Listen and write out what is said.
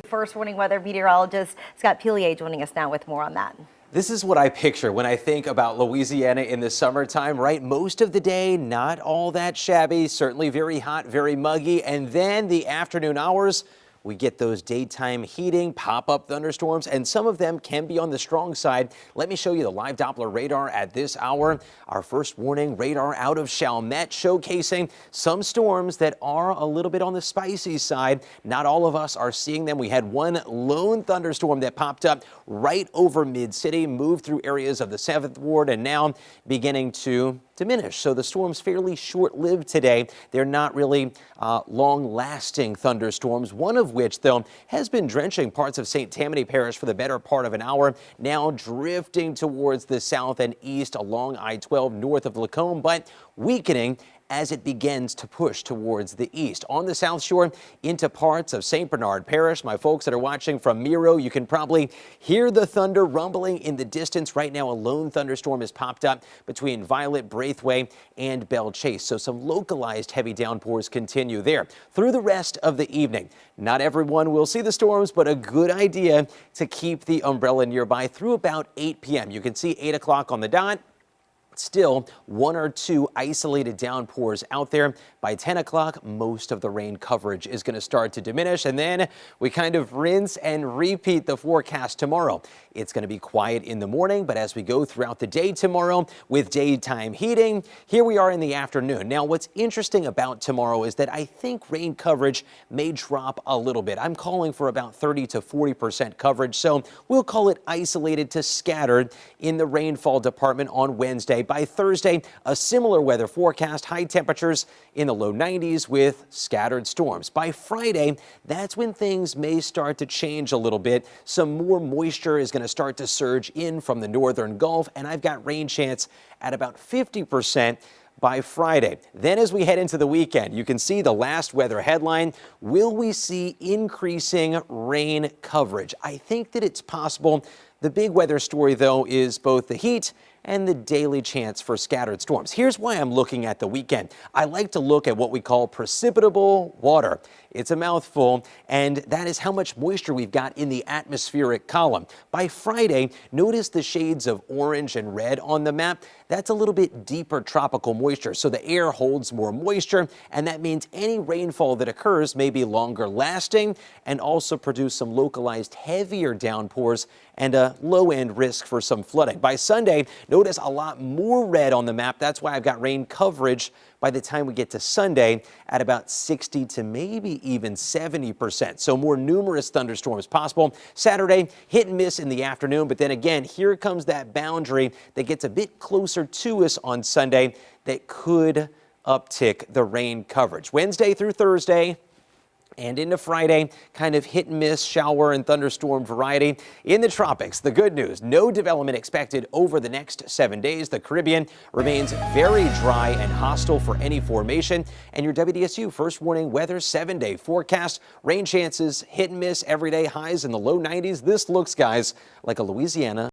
First warning weather meteorologist Scott Pelier joining us now with more on that. This is what I picture when I think about Louisiana in the summertime, right? Most of the day, not all that shabby, certainly very hot, very muggy. And then the afternoon hours, we get those daytime heating, pop-up thunderstorms, and some of them can be on the strong side. Let me show you the live Doppler radar at this hour. Our first warning radar out of Chalmette showcasing some storms that are a little bit on the spicy side. Not all of us are seeing them. We had one lone thunderstorm that popped up right over Mid-City, moved through areas of the 7th Ward, and now beginning to diminish. So the storm's fairly short-lived today. They're not really long-lasting thunderstorms, one of which, though, has been drenching parts of St. Tammany Parish for the better part of an hour, now drifting towards the south and east along I-12 north of Lacombe, but weakening as it begins to push towards the east. On the South Shore into parts of St. Bernard Parish. My folks that are watching from Miro, you can probably hear the thunder rumbling in the distance. Right now, a lone thunderstorm has popped up between Violet, Braithwaite, and Belle Chase. So some localized heavy downpours continue there through the rest of the evening. Not everyone will see the storms, but a good idea to keep the umbrella nearby through about 8 p.m. You can see 8 o'clock on the dot. Still, one or two isolated downpours out there. By 10 o'clock, most of the rain coverage is going to start to diminish, and then we kind of rinse and repeat the forecast tomorrow. It's going to be quiet in the morning, but as we go throughout the day tomorrow with daytime heating, here we are in the afternoon. Now, what's interesting about tomorrow is that I think rain coverage may drop a little bit. I'm calling for about 30 to 40% coverage, so we'll call it isolated to scattered in the rainfall department on Wednesday. By Thursday, a similar weather forecast, high temperatures in the low 90s with scattered storms. By Friday, that's when things may start to change a little bit. Some more moisture is going to start to surge in from the northern Gulf, and I've got rain chance at about 50% by Friday. Then as we head into the weekend, you can see the last weather headline. Will we see increasing rain coverage? I think that it's possible. The big weather story, though, is both the heat and the daily chance for scattered storms. Here's why I'm looking at the weekend. I like to look at what we call precipitable water. It's a mouthful, and that is how much moisture we've got in the atmospheric column. By Friday, notice the shades of orange and red on the map. That's a little bit deeper tropical moisture, so the air holds more moisture, and that means any rainfall that occurs may be longer lasting and also produce some localized heavier downpours and a low-end risk for some flooding. By Sunday, notice a lot more red on the map. That's why I've got rain coverage by the time we get to Sunday at about 60 to maybe even 70%. So more numerous thunderstorms possible. Saturday, hit and miss in the afternoon, but then again, here comes that boundary that gets a bit closer to us on Sunday that could uptick the rain coverage. Wednesday through Thursday, and into Friday, kind of hit and miss shower and thunderstorm variety. In the tropics, the good news, no development expected over the next 7 days. The Caribbean remains very dry and hostile for any formation. And your WDSU first warning weather 7-day forecast. Rain chances hit and miss every day, highs in the low 90s. This looks, guys, like a Louisiana